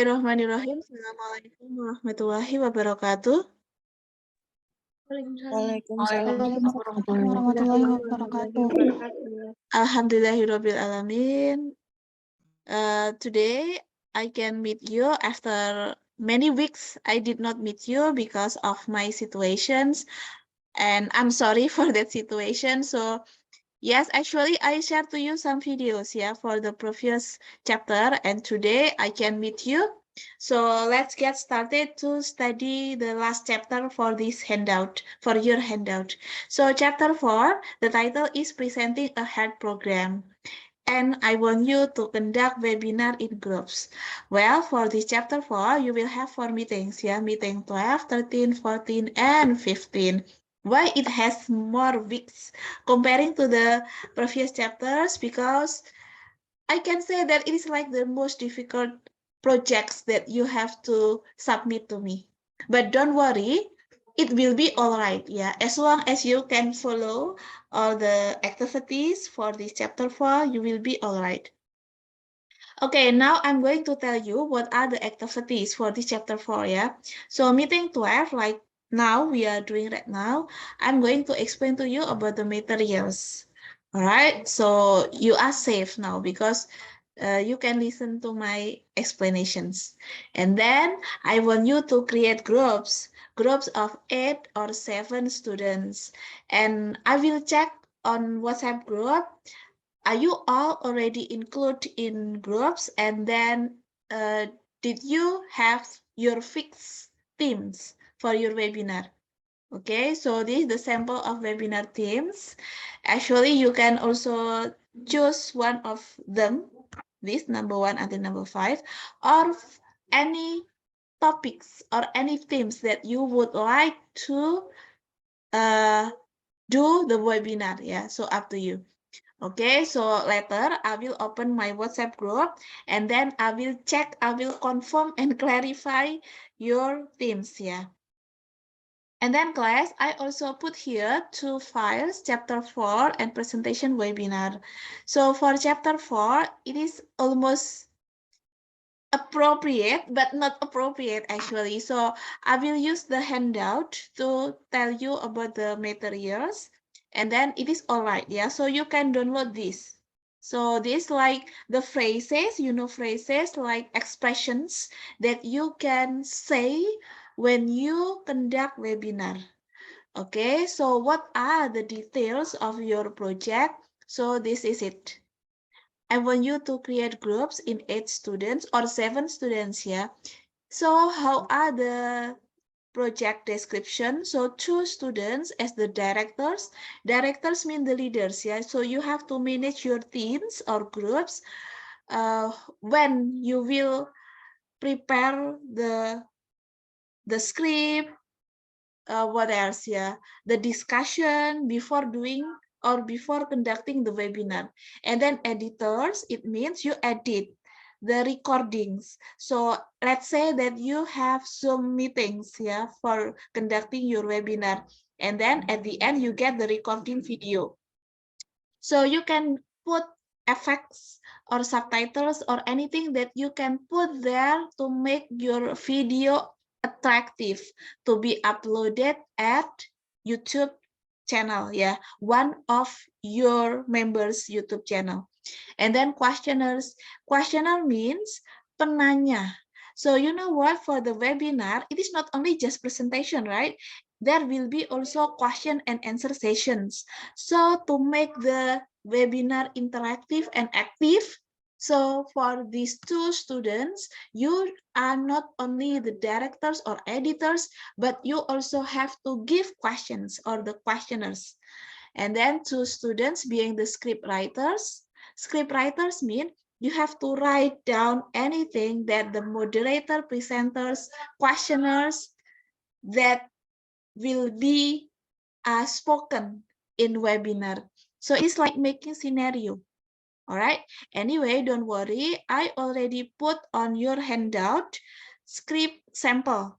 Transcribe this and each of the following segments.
Bismillahirrahmanirrahim. Assalamualaikum warahmatullahi wabarakatuh. Waalaikumsalam warahmatullahi wabarakatuh. Alhamdulillahirabbil alamin. Today I can meet you after many weeks. I did not meet you because of my situations, and I'm sorry for that situation. So yes, actually I shared to you some videos, for the previous chapter, and today I can meet you. So let's get started to study the last chapter for this handout, for your handout. So chapter 4, the title is Presenting a Health Program. And I want you to conduct webinar in groups. Well, for this chapter 4, you will have 4 meetings, meeting 12, 13, 14, and 15. Why it has more weeks comparing to the previous chapters? Because I can say that it is like the most difficult projects that you have to submit to me. But don't worry, it will be all right, as long as you can follow all the activities for this chapter 4, you will be all right. Okay, now I'm going to tell you what are the activities for this chapter 4, So meeting 12, like now we are doing right now, I'm going to explain to you about the materials. All right, so you are safe now because you can listen to my explanations. And then I want you to create groups of 8 or 7 students. And I will check on WhatsApp group. Are you all already included in groups? And then did you have your fixed themes for your webinar? Okay, so this is the sample of webinar themes. Actually, you can also choose one of them, this number 1 until number 5, or any topics or any themes that you would like to do the webinar, so up to you. Okay, so later I will open my WhatsApp group and then I will check, I will confirm and clarify your themes, And then class, I also put here 2 files, chapter 4 and presentation webinar. So for chapter 4, it is almost appropriate, but not appropriate actually. So I will use the handout to tell you about the materials. And then it is all right, so you can download this. So this like the phrases, phrases like expressions that you can say when you conduct webinar. Okay, so what are the details of your project? So this is it. I want you to create groups in 8 students or 7 students, So how are the project description? So 2 students as the directors. Directors mean the leaders, So you have to manage your teams or groups when you will prepare the script, what else, the discussion before doing or before conducting the webinar. And then editors, it means you edit the recordings. So let's say that you have Zoom meetings, for conducting your webinar. And then at the end, you get the recording video. So you can put effects or subtitles or anything that you can put there to make your video attractive to be uploaded at YouTube channel, one of your members YouTube channel. And then questionnaires. Questionnaire means penanya. So you know what, for the webinar, it is not only just presentation, right? There will be also question and answer sessions. So to make the webinar interactive and active, so for these 2 students, you are not only the directors or editors, but you also have to give questions or the questionnaires. And then 2 students being the script writers. Script writers mean you have to write down anything that the moderator, presenters, questioners that will be spoken in webinar. So it's like making scenario. All right. Anyway, don't worry. I already put on your handout script sample 1,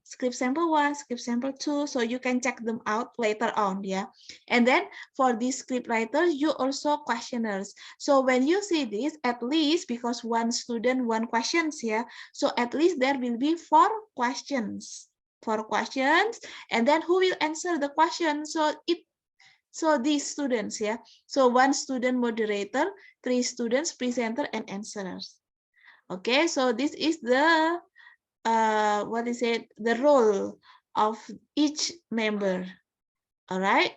script sample 2, so you can check them out later on, yeah. And then for these script writers, you also questionnaires. So when you see this, at least because one student, one questions, yeah, so at least there will be 4 questions, and then who will answer the question? So these students, yeah. So 1 student moderator, 3 students presenter and answerers. Okay, so this is the what is it, the role of each member. All right,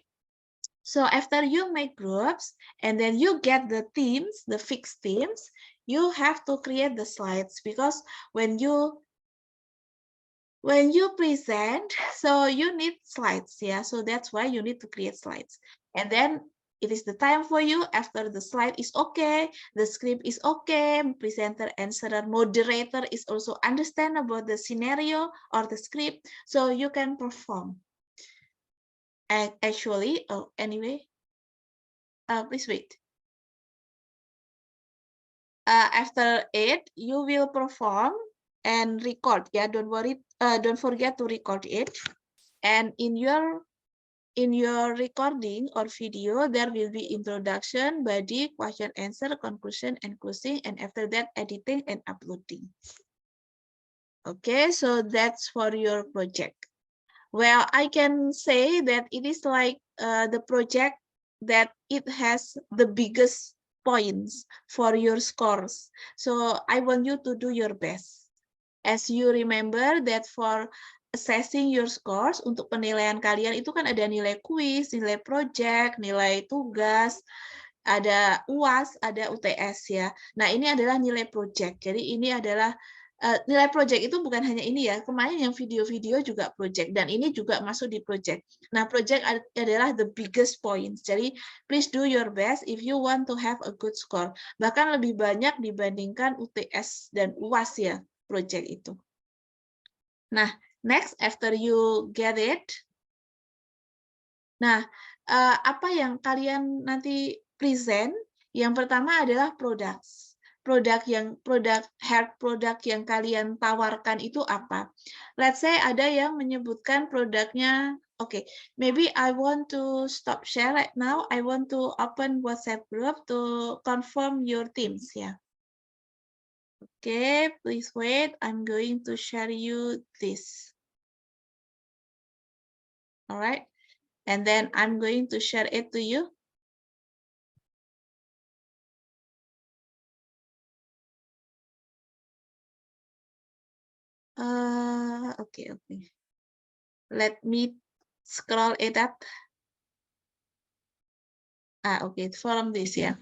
so after you make groups and then you get the teams, the fixed teams, you have to create the slides, because when you present, so you need slides, yeah, so that's why you need to create slides. And then it is the time for you, after the slide is okay, the script is okay, presenter, answerer, moderator is also understand about the scenario or the script, so you can perform. And actually, oh, anyway, please wait. After it, you will perform and record, yeah, don't worry, don't forget to record it. And in your recording or video, there will be introduction, body, question, answer, conclusion, and closing, and after that, editing and uploading. Okay, so that's for your project. Well, I can say that it is like the project that it has the biggest points for your scores. So I want you to do your best. As you remember that for assessing your scores, untuk penilaian kalian itu kan ada nilai kuis, nilai project, nilai tugas, ada UAS, ada UTS ya. Nah, ini adalah nilai project. Jadi ini adalah nilai project itu bukan hanya ini ya. Kemarin yang video-video juga project dan ini juga masuk di project. Nah, project adalah the biggest points. Jadi please do your best if you want to have a good score. Bahkan lebih banyak dibandingkan UTS dan UAS ya, project itu. Nah, next after you get it. Nah, apa yang kalian nanti present? Yang pertama adalah products. Health product yang kalian tawarkan itu apa? Let's say ada yang menyebutkan produknya, okay, maybe I want to stop share right now. I want to open WhatsApp group to confirm your teams, ya. Okay, please wait. I'm going to share you this. All right, and then I'm going to share it to you. Okay. Let me scroll it up. Okay, from this, yeah.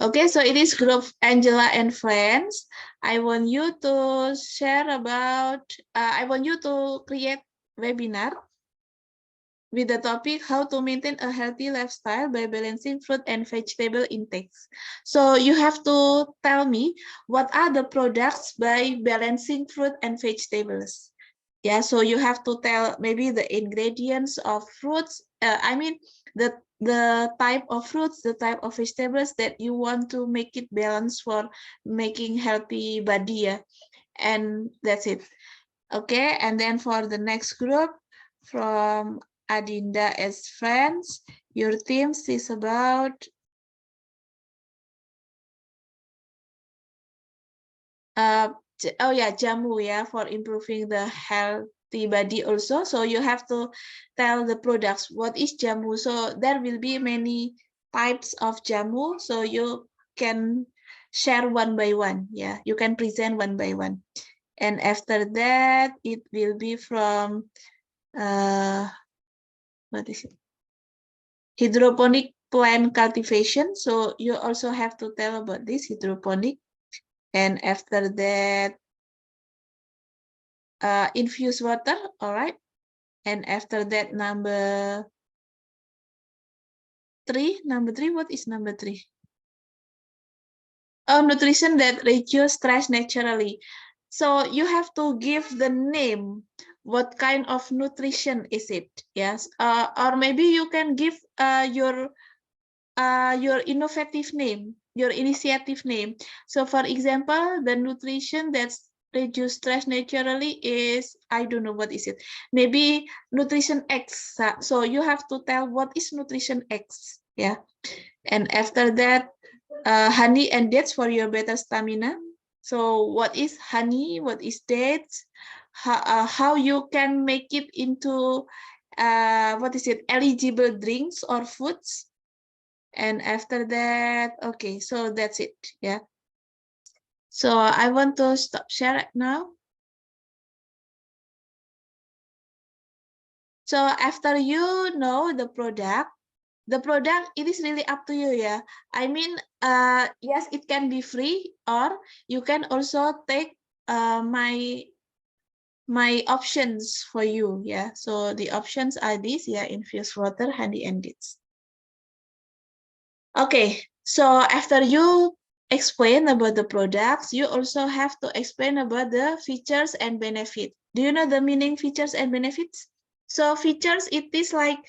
Okay, so it is group Angela and friends. I want you to share about, I want you to create webinar with the topic how to maintain a healthy lifestyle by balancing fruit and vegetable intakes. So you have to tell me what are the products by balancing fruit and vegetables. Yeah, so you have to tell maybe the ingredients of fruits. I mean the type of fruits, the type of vegetables that you want to make it balanced for making healthy body. Yeah? And that's it. Okay, and then for the next group from Adinda as friends, your themes is about jamu, yeah, for improving the healthy body also. So you have to tell the products what is jamu. So there will be many types of jamu, so you can share one by one. Yeah, you can present one by one. And after that, it will be from what is it? Hydroponic plant cultivation. So you also have to tell about this hydroponic. And after that, infused water, all right. And after that, number three, what is number 3? Oh, nutrition that reduce stress naturally. So you have to give the name. What kind of nutrition is it? Yes, or maybe you can give your innovative name, your initiative name. So for example, the nutrition that reduce stress naturally is, I don't know what is it. Maybe nutrition X. So you have to tell what is nutrition X. Yeah. And after that, honey and dates for your better stamina. So what is honey? What is dates? How you can make it into what is it? Eligible drinks or foods. And after that, okay, so that's it. Yeah. So I want to stop share right now. So after you know the product, it is really up to you. Yeah. I mean, yes, it can be free, or you can also take my options for you. Yeah. So the options are these. Yeah. Infused water, honey, and dates. Okay. So after you explain about the products, you also have to explain about the features and benefits. Do you know the meaning features and benefits? So features, it is like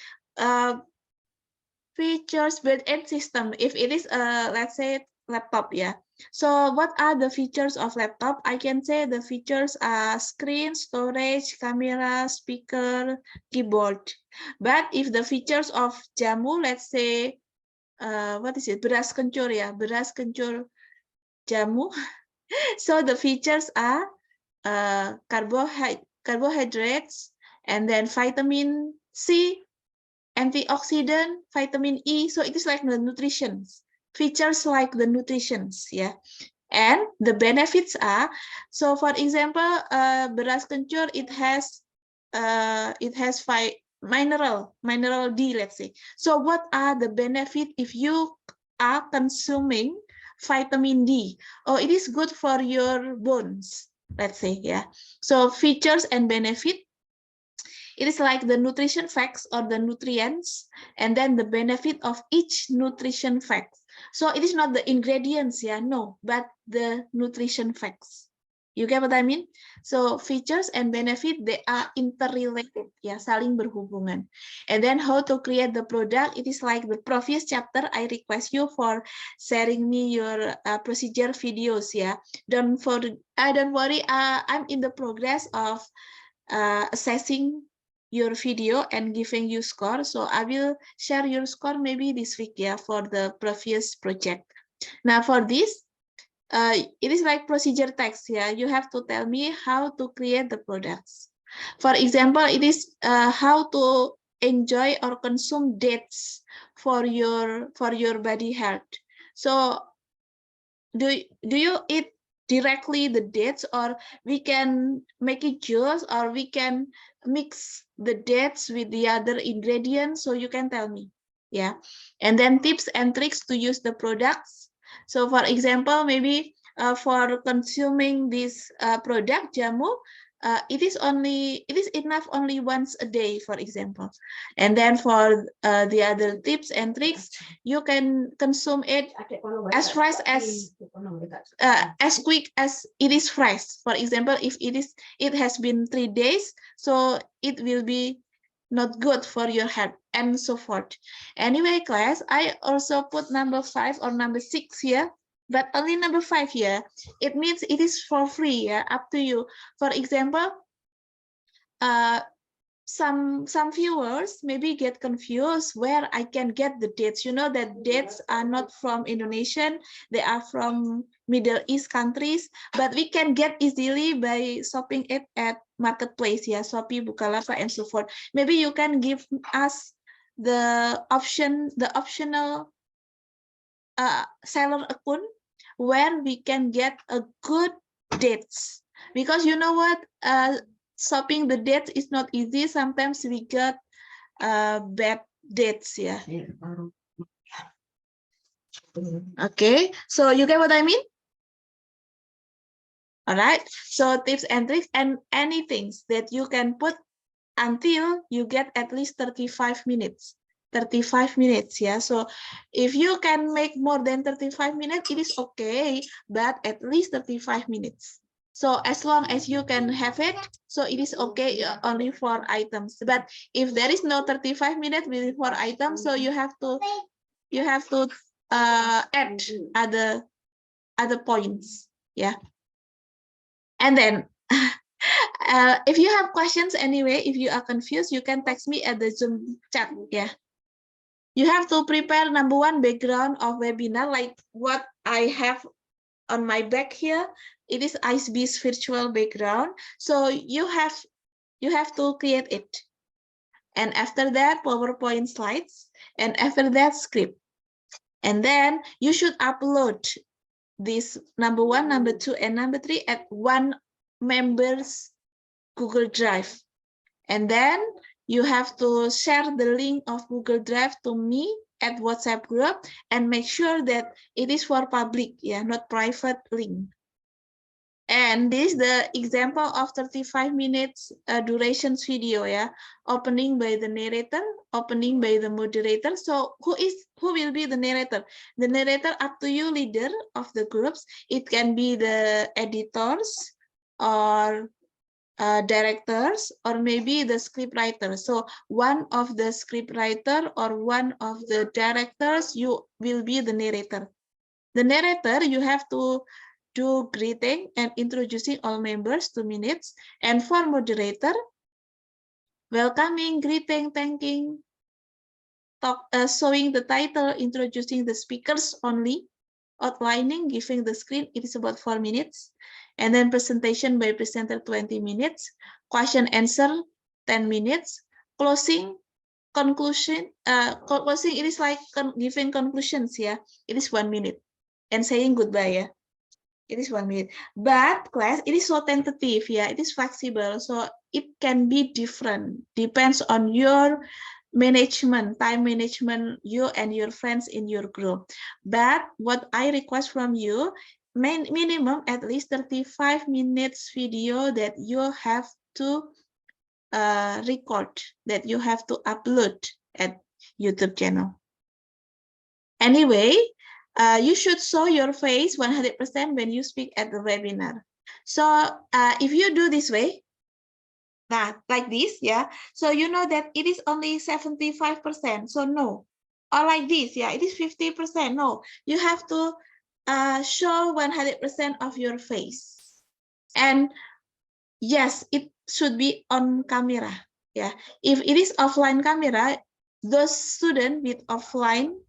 features built-in system. If it is a, let's say, laptop, yeah. So what are the features of laptop? I can say the features are screen, storage, camera, speaker, keyboard. But if the features of Jamu, let's say, what is it? Beras kencur, yeah, beras kencur Jamu. So the features are carbohydrates, and then vitamin C, antioxidant, vitamin E. So it is like the nutrition features, like the nutritions, yeah. And the benefits are, so for example, beras kencur, it has mineral D, let's say. So what are the benefits if you are consuming vitamin D? Oh, it is good for your bones, let's say, yeah. So features and benefit, it is like the nutrition facts or the nutrients, and then the benefit of each nutrition fact. So it is not the ingredients, yeah, no, but the nutrition facts. You get what I mean? So features and benefit, they are interrelated, yeah, saling berhubungan. And then how to create the product, it is like the previous chapter. I request you for sharing me your procedure videos, yeah. Don't worry, I'm in the progress of assessing your video and giving you score. So I will share your score maybe this week, yeah, for the previous project. Now for this, it is like procedure text, yeah. You have to tell me how to create the products. For example, it is how to enjoy or consume dates for your body health. So do you eat directly the dates, or we can make it juice, or we can mix the dates with the other ingredients? So you can tell me, yeah. And then tips and tricks to use the products. So for example, maybe for consuming this product Jamu, it is enough only once a day, for example. And then for the other tips and tricks, you can consume it as fresh as quick as it is fresh. For example, if it has been 3 days, so it will be not good for your health, and so forth. Anyway, class, I also put number 5 or number 6 here, but only number 5 here. It means it is for free, yeah, up to you. For example, some viewers maybe get confused where I can get the dates. You know that dates are not from Indonesian, they are from Middle East countries, but we can get easily by shopping it at marketplace, yeah, Shopee, Bukalapak, and so forth. Maybe you can give us the optional seller account where we can get a good dates, because you know what, shopping the dates is not easy. Sometimes we get bad dates, yeah. Okay, so you get what I mean? All right, so tips and tricks and anything that you can put until you get at least 35 minutes. 35 minutes, yeah. So if you can make more than 35 minutes, it is okay, but at least 35 minutes. So as long as you can have it, so it is okay, only 4 items. But if there is no 35 minutes with 4 items, so you have to add other points, yeah. And then if you have questions anyway, if you are confused, you can text me at the Zoom chat. Yeah. You have to prepare number one background of webinar, like what I have on my back here. It is ICB's virtual background. So you have to create it. And after that, PowerPoint slides. And after that, script. And then you should upload this number one, number two, and number three at one member's Google Drive. And then you have to share the link of Google Drive to me at WhatsApp group and make sure that it is for public, yeah, not private link. And this is the example of 35 minutes durations video, yeah, opening by the narrator, opening by the moderator. So who will be the narrator? The narrator up to you, leader of the groups. It can be the editors or directors, or maybe the script writer. So one of the script writer or one of the directors, you will be the narrator. The narrator, you have to do greeting and introducing all members 2 minutes. And for moderator, welcoming, greeting, thanking, showing the title, introducing the speakers only, outlining, giving the screen, it is about 4 minutes. And then presentation by presenter 20 minutes, question answer 10 minutes, closing, conclusion, closing, it is like giving conclusions, yeah, it is 1 minute, and saying goodbye, yeah. It is 1 minute, but class, it is so tentative, yeah, it is flexible, so it can be different, depends on your management, time management, you and your friends in your group. But what I request from you, minimum at least 35 minutes video that you have to record, that you have to upload at YouTube channel. Anyway, you should show your face 100% when you speak at the webinar. So if you do this way, like this, yeah, so you know that it is only 75%, so no. Or like this, yeah, it is 50%, no. You have to show 100% of your face. And yes, it should be on camera, yeah. If it is offline camera, those students with off-cam,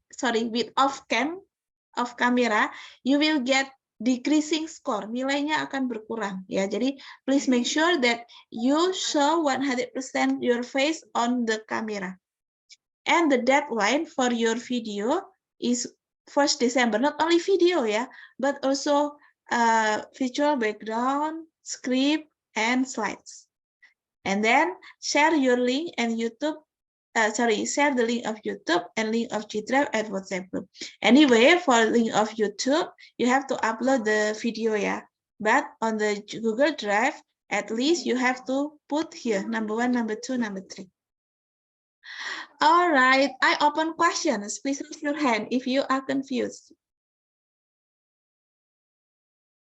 off camera, you will get decreasing score, nilainya akan berkurang, ya. Jadi please make sure that you show 100% your face on the camera. And the deadline for your video is 1st December. Not only video, ya, but also visual background, script, and slides. And then share your link and YouTube. Share the link of YouTube and link of G Drive at WhatsApp group. Anyway, for link of YouTube, you have to upload the video, yeah. But on the Google Drive, at least you have to put here number 1, number 2, number 3. All right, I open questions. Please raise your hand if you are confused.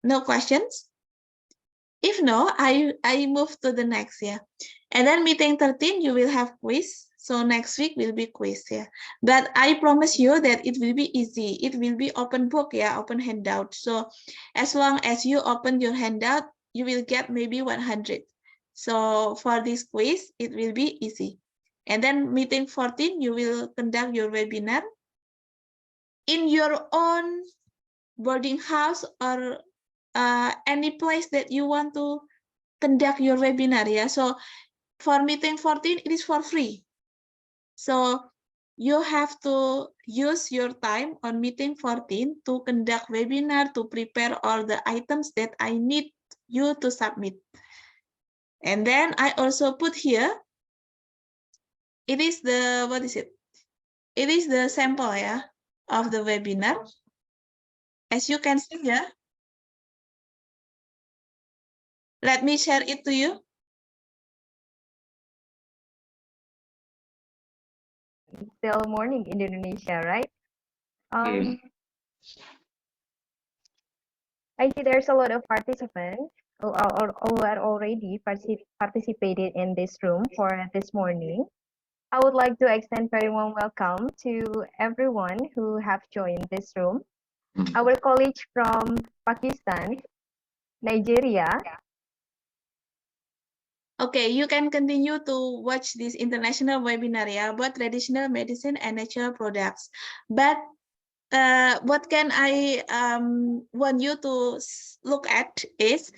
No questions? If no, I move to the next, yeah. And then meeting 13, you will have quiz. So next week will be quiz, yeah. But I promise you that it will be easy. It will be open book, yeah, open handout. So as long as you open your handout, you will get maybe 100. So for this quiz, it will be easy. And then meeting 14, you will conduct your webinar in your own boarding house or any place that you want to conduct your webinar, yeah. So for meeting 14, it is for free. So you have to use your time on meeting 14 to conduct webinar, to prepare all the items that I need you to submit. And then I also put here, it is the, what is it? It is the sample, yeah, of the webinar. As you can see here, let me share it to you. Still morning in Indonesia, right? I see there's a lot of participants who are already participated in this room for this morning. I would like to extend very warm welcome to everyone who have joined this room. Our colleagues from Pakistan, Nigeria, Okay, you can continue to watch this international webinar about traditional medicine and natural products. But what can I want you to look at is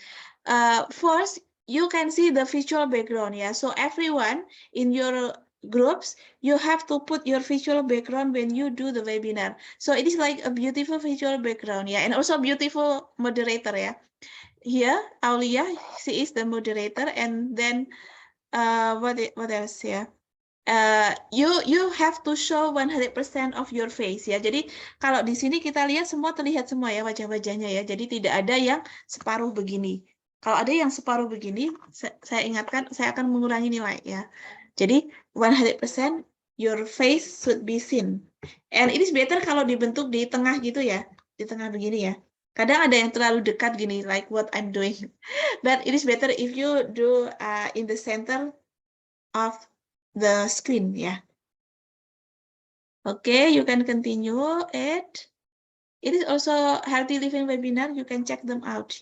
first you can see the visual background. So everyone in your groups, you have to put your visual background when you do the webinar. So it is like a beautiful visual background, and also beautiful moderator. Here Aulia, she is the moderator, and then what else you have to show 100% of your face Jadi kalau di sini kita lihat semua terlihat semua wajah-wajahnya Jadi tidak ada yang separuh begini. Kalau ada yang separuh begini, saya ingatkan saya akan mengurangi nilai Jadi 100% your face should be seen. And it is better kalau dibentuk di tengah gitu di tengah begini Kadang ada yang terlalu dekat gini, like what I'm doing. But it is better if you do in the center of the screen, Okay, you can continue it. It is also healthy living webinar. You can check them out,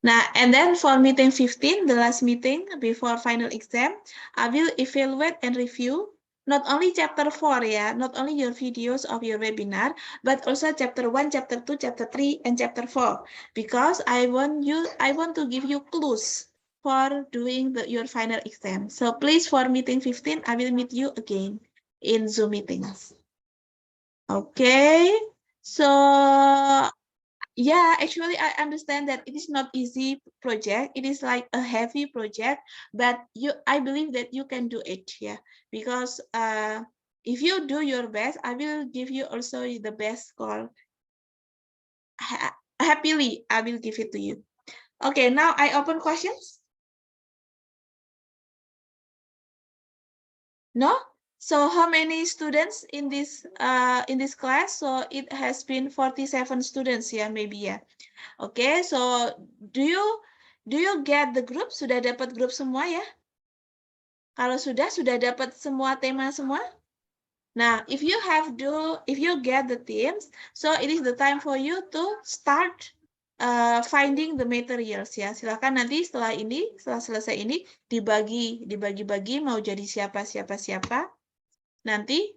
Now, and then for meeting 15, the last meeting before final exam, I will evaluate and review not only chapter 4, not only your videos of your webinar, but also chapter 1, chapter 2, chapter 3, and chapter 4, because I want to give you clues for doing your final exam. So please, for meeting 15, I will meet you again in Zoom meetings. Okay, so actually I understand that it is not easy project. It is like a heavy project, but I believe that you can do it, because if you do your best, I will give you also the best score. Happily, I will give it to you. Okay, now I open questions. No? So how many students in this class? So it has been 47 students, maybe, Okay, so do you get the group? Sudah dapat grup semua Kalau sudah dapat semua tema semua? Now, if you get the themes, so it is the time for you to start finding the materials Silakan nanti setelah selesai ini dibagi mau jadi siapa. Nanti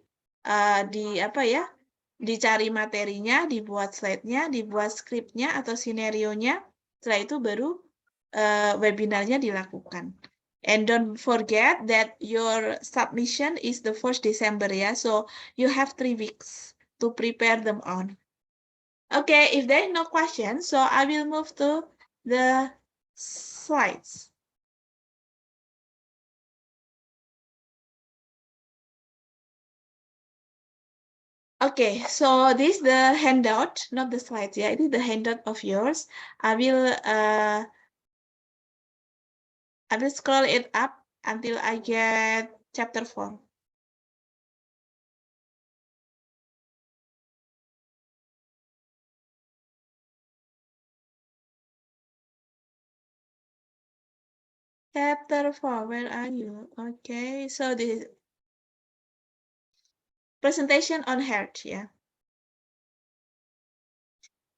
dicari materinya, dibuat slide-nya, dibuat skripnya atau skenario-nya. Setelah itu baru webinarnya dilakukan. And don't forget that your submission is the 1st December So you have 3 weeks to prepare them on. Okay, if there is no question, so I will move to the slides. Okay, so this is the handout, not the slides. It is the handout of yours. I will scroll it up until I get chapter 4. Chapter 4, where are you? Okay, so the presentation on health,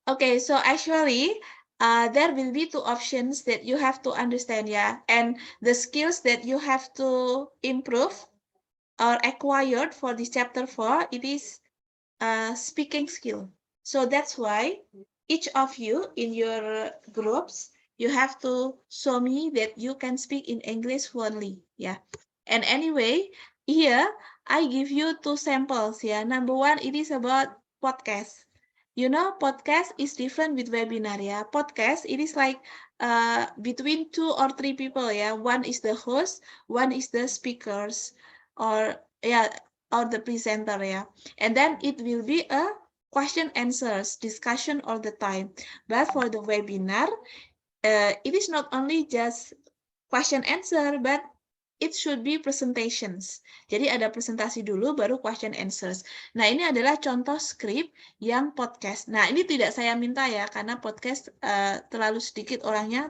Okay, so actually, there will be 2 options that you have to understand, and the skills that you have to improve or acquired for this chapter 4, it is speaking skill. So that's why each of you in your groups, you have to show me that you can speak in English fluently, And anyway, here I give you 2 samples, Number 1, it is about podcast. Podcast is different with webinar, Podcast, it is like between 2 or 3 people, One is the host, one is the speakers, or the presenter, And then it will be a question answers discussion all the time. But for the webinar, it is not only just question answer, but it should be presentations. Jadi ada presentasi dulu, baru question answers. Nah, ini adalah contoh skrip yang podcast. Nah, ini tidak saya minta karena podcast terlalu sedikit orangnya.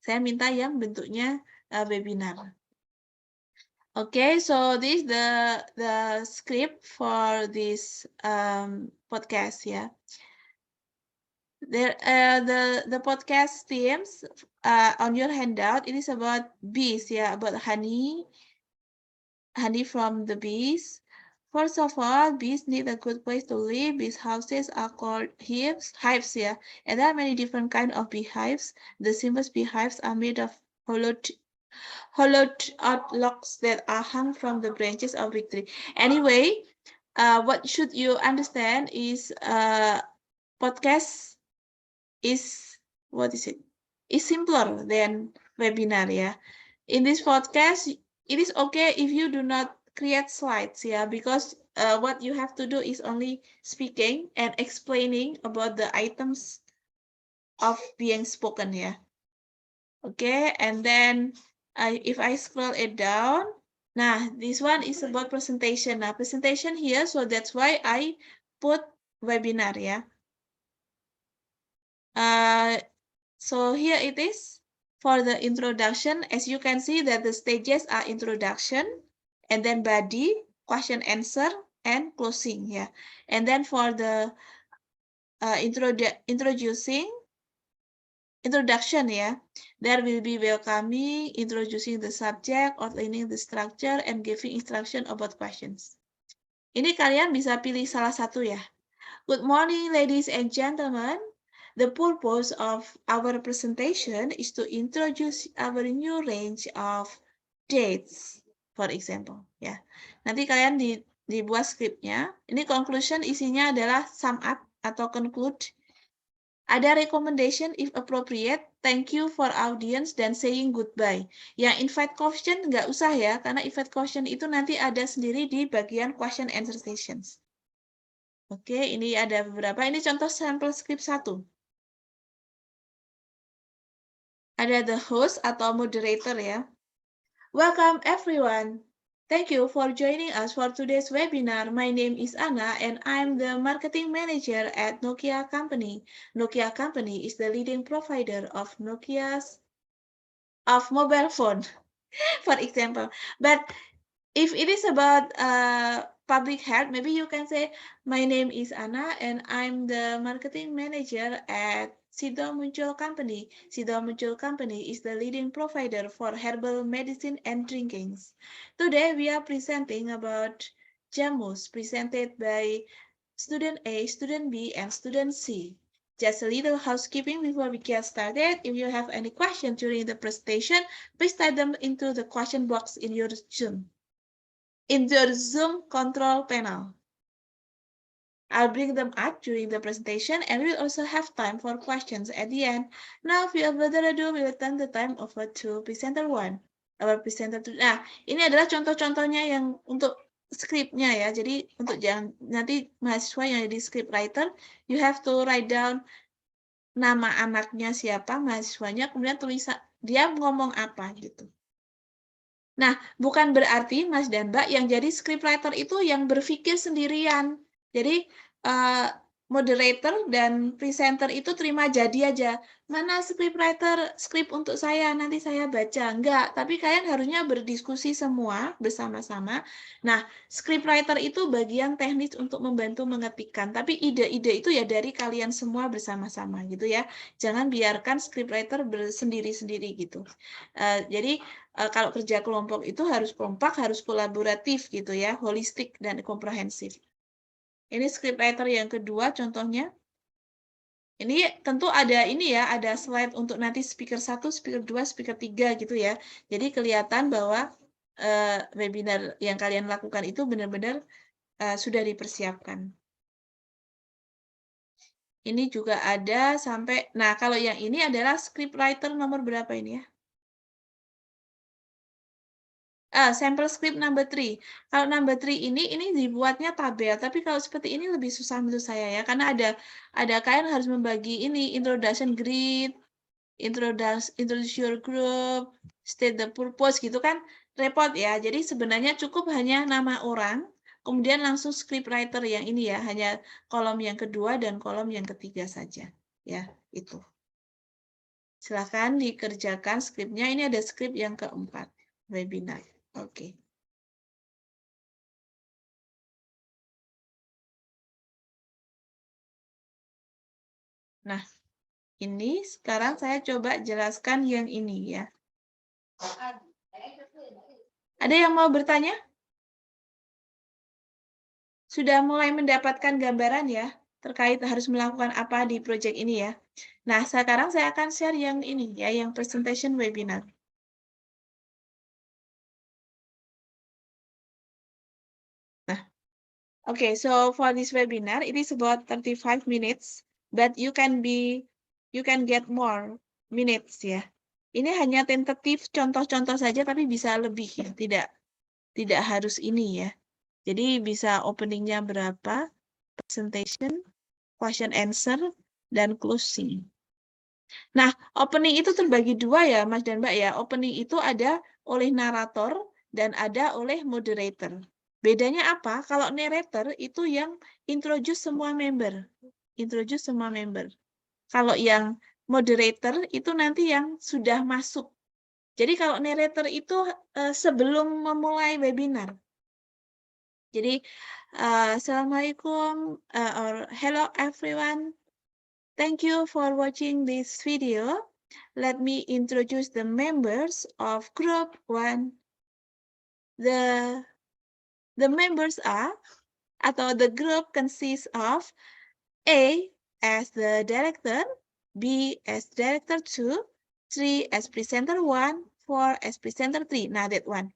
Saya minta yang bentuknya webinar. Okay, so this is the script for this podcast, The podcast themes on your handout, it is about bees, about honey from the bees. First of all, bees need a good place to live. Bees houses are called hives, and there are many different kinds of beehives. The simplest beehives are made of hollowed out logs that are hung from the branches of big tree. Anyway, what should you understand is podcast is simpler than webinar. In this podcast, it is okay if you do not create slides, because what you have to do is only speaking and explaining about the items of being spoken. Okay, and then if I scroll it down, now this one is about presentation. Now presentation here, so that's why I put webinar. So here it is for the introduction. As you can see that the stages are introduction, and then body, question answer, and closing. And then for the introduction, there will be welcoming, introducing the subject, outlining the structure, and giving instruction about questions. Ini kalian bisa pilih salah satu ya. Good morning, ladies and gentlemen. The purpose of our presentation is to introduce our new range of dates, for example. Nanti kalian dibuat skripnya. Ini conclusion isinya adalah sum up atau conclude. Ada recommendation if appropriate, thank you for audience, dan saying goodbye. Yang invite question nggak usah ya, karena invite question itu nanti ada sendiri di bagian question answer sessions. Oke, ini ada beberapa. Ini contoh sampel script 1. Ada the host atau moderator ya. Welcome everyone. Thank you for joining us for today's webinar. My name is Anna and I'm the marketing manager at Nokia Company. Nokia Company is the leading provider of mobile phone, for example. But if it is about public health, maybe you can say, my name is Anna and I'm the marketing manager at Sido Muncul Company. Sido Muncul Company is the leading provider for herbal medicine and drinkings. Today we are presenting about Jamus, presented by student A, student B, and student C. Just a little housekeeping before we get started. If you have any questions during the presentation, please type them into the question box in your Zoom control panel. I'll bring them up during the presentation and we'll also have time for questions at the end. Now, without further ado, we'll turn the time over to presenter 1. Our presenter 2. Nah, ini adalah contoh-contohnya yang untuk skripnya ya. Jadi untuk nanti mahasiswa yang jadi script writer, you have to write down nama anaknya siapa, mahasiswanya, kemudian tulisan dia ngomong apa gitu. Nah, bukan berarti Mas dan Mbak yang jadi scriptwriter itu yang berpikir sendirian. Jadi, moderator dan presenter itu terima jadi aja. Mana scriptwriter, skrip untuk saya, nanti saya baca. Enggak, tapi kalian harusnya berdiskusi semua bersama-sama. Nah, scriptwriter itu bagian teknis untuk membantu mengetikkan. Tapi ide-ide itu ya dari kalian semua bersama-sama gitu ya. Jangan biarkan scriptwriter bersendiri-sendiri gitu. Jadi, kalau kerja kelompok itu harus kompak, harus kolaboratif gitu ya, holistik dan komprehensif. Ini scriptwriter yang kedua contohnya. Ini tentu ada ini ya, ada slide untuk nanti speaker 1, speaker 2, speaker 3 gitu ya. Jadi kelihatan bahwa webinar yang kalian lakukan itu benar-benar sudah dipersiapkan. Ini juga ada sampai, nah kalau yang ini adalah scriptwriter nomor berapa ini ya? Sampel script number 3. Kalau number 3 ini dibuatnya tabel, tapi kalau seperti ini lebih susah menurut saya ya, karena ada kalian harus membagi ini introduction grid, introduce your group, state the purpose gitu kan, repot ya. Jadi sebenarnya cukup hanya nama orang, kemudian langsung script writer yang ini ya, hanya kolom yang kedua dan kolom yang ketiga saja. Ya, itu. Silakan dikerjakan skripnya. Ini ada skrip yang keempat, webinar. Oke. Nah, ini. Sekarang saya coba jelaskan yang ini ya. Ada yang mau bertanya? Sudah mulai mendapatkan gambaran ya terkait harus melakukan apa di proyek ini ya. Nah, sekarang saya akan share yang ini ya, yang presentation webinar. Nah, okay, so for this webinar, it is about 35 minutes, but you can get more minutes ya. Ini hanya tentatif contoh-contoh saja, tapi bisa lebih ya, tidak harus ini ya. Jadi bisa openingnya berapa, presentation, question answer, dan closing. Nah, opening itu terbagi dua ya, Mas dan Mbak ya. Opening itu ada oleh narator dan ada oleh moderator. Bedanya apa? Kalau narrator itu yang introduce semua member. Introduce semua member. Kalau yang moderator itu nanti yang sudah masuk. Jadi kalau narrator itu sebelum memulai webinar. Jadi, Assalamualaikum, or hello everyone. Thank you for watching this video. Let me introduce the members of Group 1. The members are, atau the group consists of A as the director, B as director 2, 3 as presenter 1, 4 as presenter 3. Nah, that one.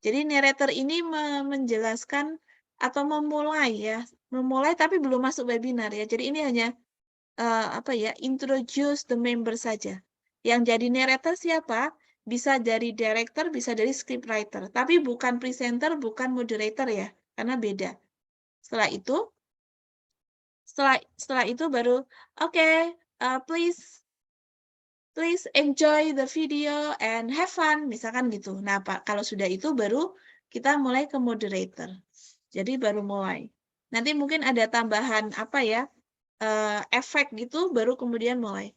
Jadi narrator ini menjelaskan atau memulai tapi belum masuk webinar ya. Jadi ini hanya introduce the member saja. Yang jadi narrator siapa? Bisa dari director, bisa dari scriptwriter, tapi bukan presenter, bukan moderator ya, karena beda. Setelah itu baru please enjoy the video and have fun, misalkan gitu. Nah, Pak, kalau sudah itu baru kita mulai ke moderator. Jadi baru mulai. Nanti mungkin ada tambahan efek gitu, baru kemudian mulai.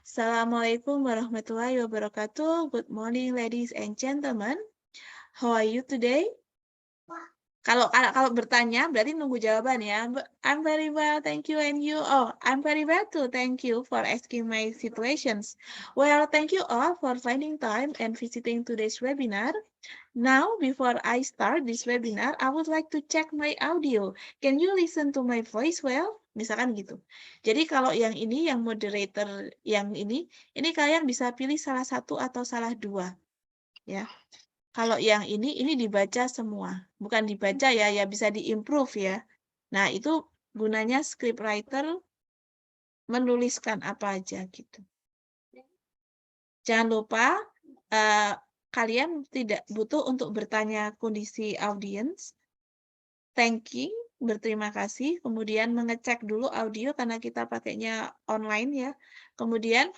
Assalamualaikum warahmatullahi wabarakatuh. Good morning, ladies and gentlemen. How are you today? Kalau bertanya, berarti nunggu jawaban ya. I'm very well, thank you, and you? Oh, I'm very well too, thank you for asking my situations. Well, thank you all for finding time and visiting today's webinar. Now, before I start this webinar, I would like to check my audio. Can you listen to my voice well? Misalkan gitu. Jadi kalau yang ini, yang moderator yang ini kalian bisa pilih salah satu atau salah dua. Ya. Kalau yang ini dibaca semua. Bukan dibaca ya bisa diimprove ya. Nah, itu gunanya scriptwriter menuliskan apa aja gitu. Jangan lupa kalian tidak butuh untuk bertanya kondisi audiens. Thanking, berterima kasih. Kemudian mengecek dulu audio karena kita pakainya online ya. Kemudian,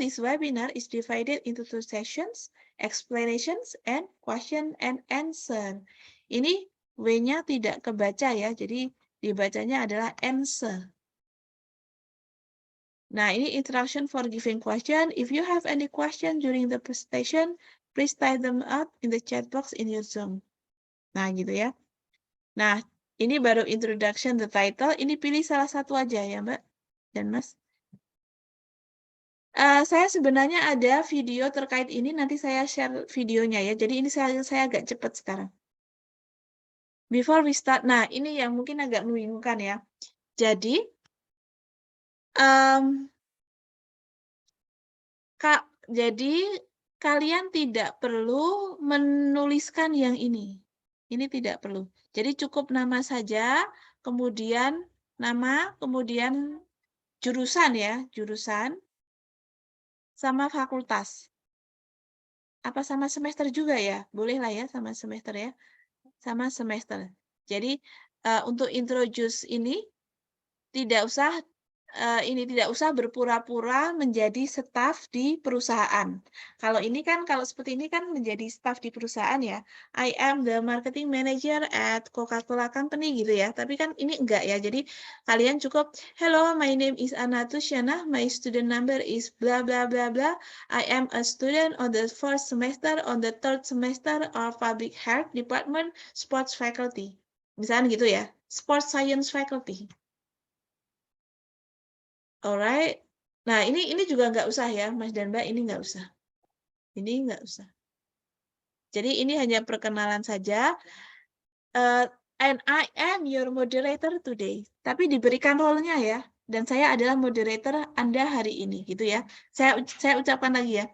this webinar is divided into 2 sessions, explanations and question and answer. Ini W-nya tidak kebaca ya, jadi dibacanya adalah answer. Nah, ini instruction for giving question. If you have any question during the presentation, please type them out in the chat box in your Zoom. Nah, gitu ya. Nah, ini baru introduction, the title. Ini pilih salah satu aja ya, Mbak dan Mas. Saya sebenarnya ada video terkait ini, nanti saya share videonya ya. Jadi ini saya agak cepat sekarang. Before we start, nah ini yang mungkin agak membingungkan ya. Jadi, kalian tidak perlu menuliskan yang ini. Ini tidak perlu. Jadi cukup nama saja, kemudian nama, kemudian jurusan ya, jurusan, sama fakultas. Apa sama semester juga ya? Boleh lah ya sama semester ya. Sama semester. Jadi untuk introduce ini tidak usah berpura-pura menjadi staf di perusahaan. Kalau seperti ini kan menjadi staf di perusahaan ya. I am the marketing manager at Coca-Cola Company gitu ya. Tapi kan ini enggak ya. Jadi kalian cukup, hello, my name is Anna Tusyana, my student number is blah blah blah blah. I am a student on the first semester, on the third semester of Public Health Department, Sports Faculty. Misalnya gitu ya. Sports Science Faculty. Alright, Nah, ini juga nggak usah ya, Mas dan Mbak, ini nggak usah. Ini nggak usah. Jadi ini hanya perkenalan saja. And I am your moderator today. Tapi diberikan role-nya ya. Dan saya adalah moderator Anda hari ini, gitu ya. Saya ucapkan lagi ya.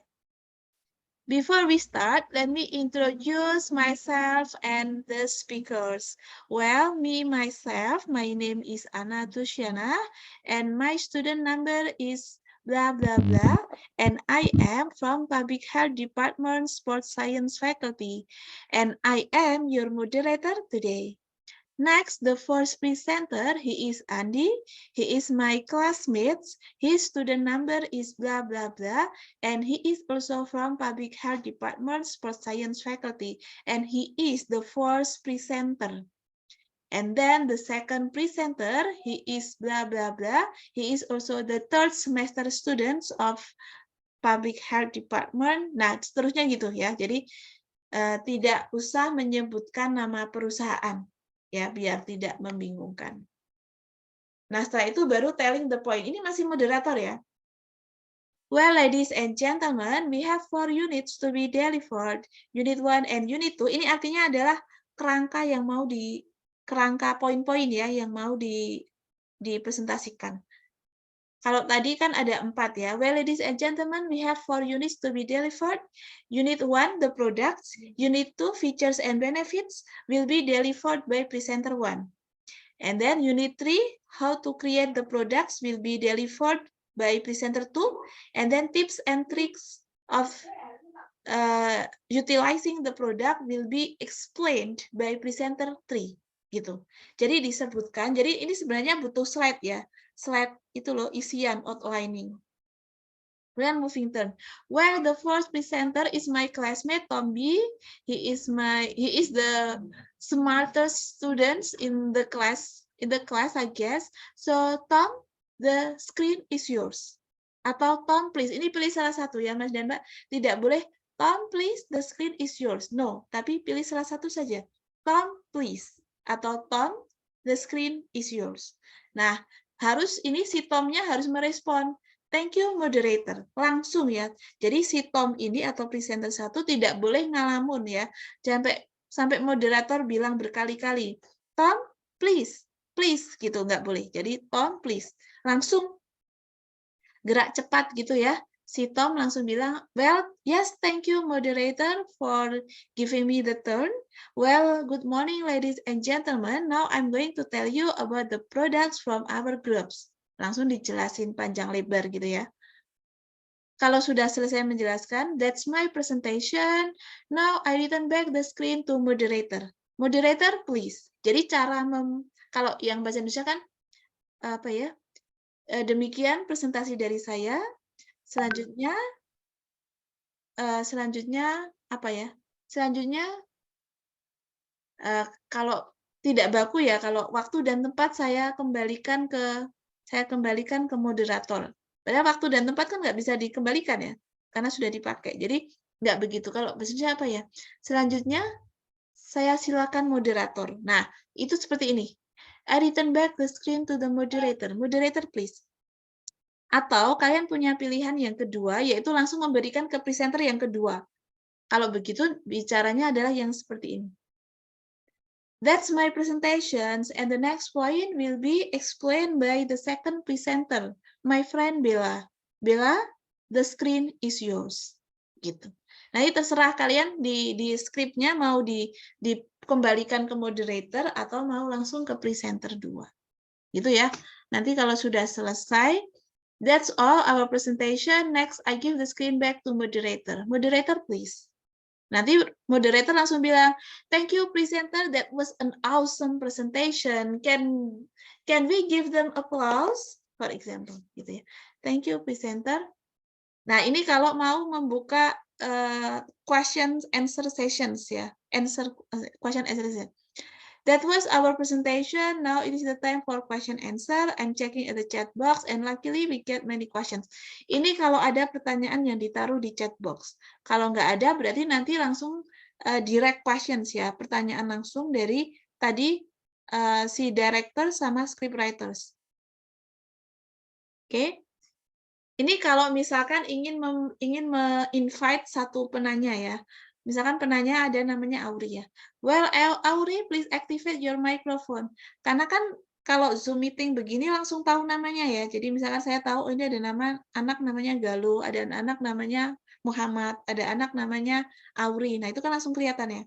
Before we start, let me introduce myself and the speakers. Well, myself, my name is Anna Tusiana, and my student number is blah, blah, blah, and I am from Public Health Department Sports Science Faculty, and I am your moderator today. Next, the first presenter, he is Andy. He is my classmate. His student number is blah, blah, blah. And he is also from Public Health Department Sports Science Faculty. And he is the first presenter. And then the second presenter, he is blah, blah, blah. He is also the third semester students of Public Health Department. Nah, seterusnya gitu ya. Jadi, tidak usah menyebutkan nama perusahaan. Ya, biar tidak membingungkan. Nah, setelah itu baru telling the point. Ini masih moderator ya. Well, ladies and gentlemen, we have 4 units to be delivered. Unit 1 and Unit 2. Ini artinya adalah kerangka yang mau kerangka poin-poin ya, yang mau dipresentasikan. Kalau tadi kan ada 4 ya. Well, ladies and gentlemen, we have 4 units to be delivered. Unit 1, the products. Unit 2, features and benefits, will be delivered by presenter 1. And then Unit 3, how to create the products, will be delivered by presenter 2. And then tips and tricks of utilizing the product will be explained by presenter 3. Gitu. Jadi disebutkan, jadi ini sebenarnya butuh slide ya. Slide itu loh, isian, outlining. Then moving turn. Well, the first presenter is my classmate Tom B. He is the smartest students in the class, I guess. So Tom, the screen is yours. Atau Tom, please. Ini pilih salah satu ya, Mas dan Mbak. Tidak boleh Tom, please, the screen is yours. No, tapi pilih salah satu saja. Tom, please. Atau Tom, the screen is yours. Nah, harus ini si Tom-nya harus merespon. Thank you, moderator. Langsung ya. Jadi si Tom ini atau presenter 1 tidak boleh ngalamun ya. Sampai moderator bilang berkali-kali, Tom, please, please, gitu. Nggak boleh. Jadi Tom, please. Langsung gerak cepat gitu ya. Si Tom langsung bilang, well, yes, thank you, moderator, for giving me the turn. Well, good morning, ladies and gentlemen. Now I'm going to tell you about the products from our groups. Langsung dijelasin panjang lebar gitu ya. Kalau sudah selesai menjelaskan, that's my presentation. Now I return back the screen to moderator. Moderator, please. Jadi cara kalau yang bahasa Indonesia kan apa ya? Demikian presentasi dari saya. Selanjutnya apa ya? Selanjutnya kalau tidak baku ya, kalau waktu dan tempat saya kembalikan ke moderator. Padahal waktu dan tempat kan nggak bisa dikembalikan ya, karena sudah dipakai. Jadi nggak begitu. Kalau maksudnya apa ya? Selanjutnya saya silakan moderator. Nah, itu seperti ini. I return back the screen to the moderator. Moderator, please. Atau kalian punya pilihan yang kedua, yaitu langsung memberikan ke presenter yang kedua. Kalau begitu, bicaranya adalah yang seperti ini. That's my presentations, and the next point will be explained by the second presenter, my friend Bella. Bella, the screen is yours. Gitu. Nah, ini terserah kalian di skripnya mau dikembalikan ke moderator atau mau langsung ke presenter 2. Gitu ya. Nanti kalau sudah selesai, that's all our presentation. Next, I give the screen back to moderator. Moderator, please. Nanti moderator langsung bilang, thank you presenter, that was an awesome presentation. Can we give them applause? For example, gitu ya. Thank you presenter. Nah, ini kalau mau membuka question answer sessions ya. Question answer session. That was our presentation. Now it is the time for question answer. I'm checking at the chat box and luckily we get many questions. Ini kalau ada pertanyaan yang ditaruh di chat box. Kalau nggak ada berarti nanti langsung direct questions ya. Pertanyaan langsung dari tadi si director sama script writers. Oke. Ini kalau misalkan ingin me-invite satu penanya ya. Misalkan penanya ada namanya Auri ya. Well, Auri, please activate your microphone. Karena kan kalau Zoom meeting begini langsung tahu namanya ya. Jadi misalkan saya tahu ini ada nama anak namanya Galuh, ada anak namanya Muhammad, ada anak namanya Auri. Nah, itu kan langsung kelihatan ya.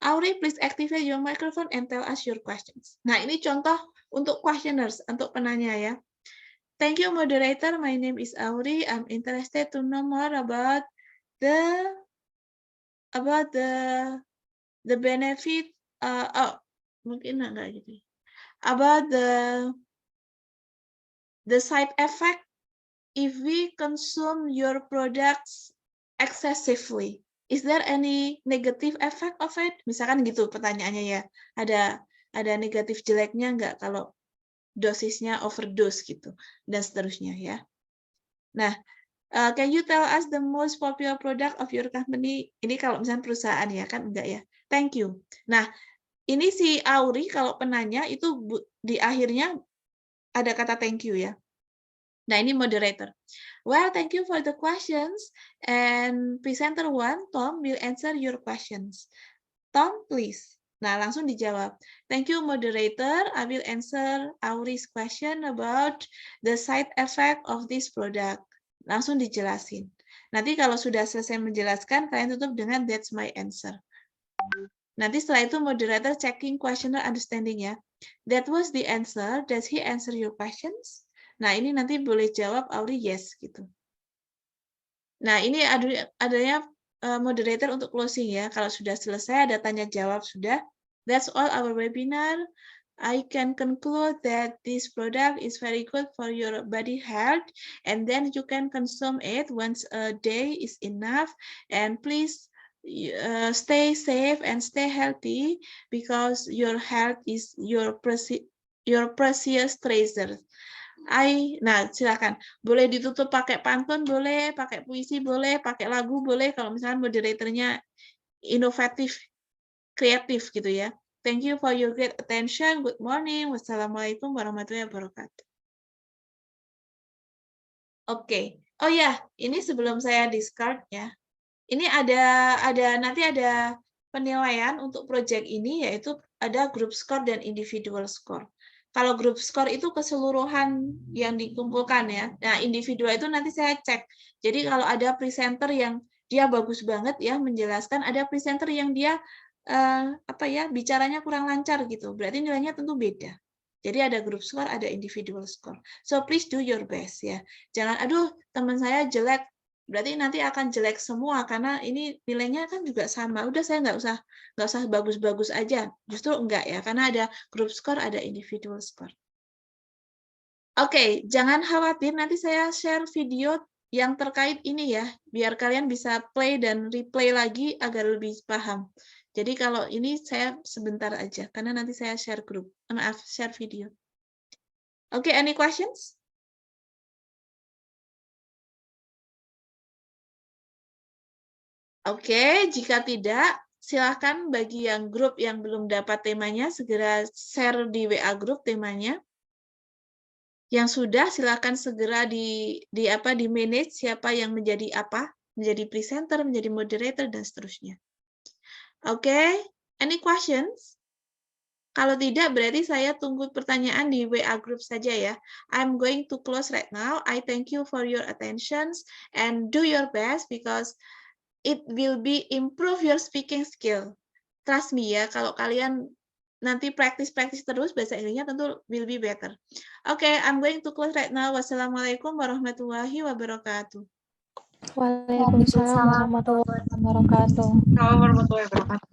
Auri, please activate your microphone and tell us your questions. Nah, ini contoh untuk questioners, untuk penanya ya. Thank you, moderator. My name is Auri. I'm interested to know more about the benefit. Mungkin enggak gitu. About the side effect if we consume your products excessively. Is there any negative effect of it? Misalkan gitu pertanyaannya ya. Ada negatif jeleknya enggak kalau dosisnya overdose gitu dan seterusnya ya. Nah, can you tell us the most popular product of your company? Ini kalau misalnya perusahaan ya kan enggak ya. Thank you. Nah, ini si Auri kalau penanya itu di akhirnya ada kata thank you ya. Nah, ini moderator. Well, thank you for the questions. And presenter 1, Tom, will answer your questions. Tom, please. Nah, langsung dijawab. Thank you, moderator. I will answer Auri's question about the side effect of this product. Langsung dijelasin. Nanti kalau sudah selesai menjelaskan, kalian tutup dengan that's my answer. Nanti setelah itu moderator checking questioner understanding ya. That was the answer. Does he answer your questions? Nah, ini nanti boleh jawab Auri yes gitu. Nah, ini adanya moderator untuk closing ya. Kalau sudah selesai ada tanya jawab sudah. That's all our webinar. I can conclude that this product is very good for your body health, and then you can consume it once a day is enough. And please stay safe and stay healthy because your health is your precious treasure. Nah silakan boleh ditutup pakai pantun boleh, pakai puisi boleh, pakai lagu boleh kalau misalnya moderatornya inovatif, kreatif gitu ya. Thank you for your great attention. Good morning. Wassalamualaikum warahmatullahi wabarakatuh. Oke. Oh ya, ini sebelum saya discard ya. Ini nanti ada penilaian untuk project ini yaitu ada group score dan individual score. Kalau group score itu keseluruhan yang dikumpulkan ya. Nah, individual itu nanti saya cek. Jadi kalau ada presenter yang dia bagus banget ya menjelaskan, ada presenter yang dia bicaranya kurang lancar gitu. Berarti nilainya tentu beda. Jadi ada group score, ada individual score. So please do your best ya. Jangan aduh teman saya jelek, berarti nanti akan jelek semua karena ini nilainya kan juga sama. Udah saya nggak usah bagus-bagus aja. Justru enggak ya, karena ada group score, ada individual score. Oke, jangan khawatir nanti saya share video yang terkait ini ya, biar kalian bisa play dan replay lagi agar lebih paham. Jadi kalau ini saya sebentar aja, karena nanti saya share share video. Oke, any questions? Oke, jika tidak, silakan bagi yang grup yang belum dapat temanya, segera share di WA grup temanya. Yang sudah, silakan segera di manage siapa yang menjadi apa, menjadi presenter, menjadi moderator, dan seterusnya. Oke, any questions? Kalau tidak, berarti saya tunggu pertanyaan di WA group saja ya. I'm going to close right now. I thank you for your attentions and do your best because it will be improve your speaking skill. Trust me ya, kalau kalian nanti practice terus, bahasa Inggrisnya tentu will be better. Okay, I'm going to close right now. Wassalamualaikum warahmatullahi wabarakatuh. Waalaikumsalam warahmatullahi wabarakatuh. Assalamualaikum warahmatullahi wabarakatuh.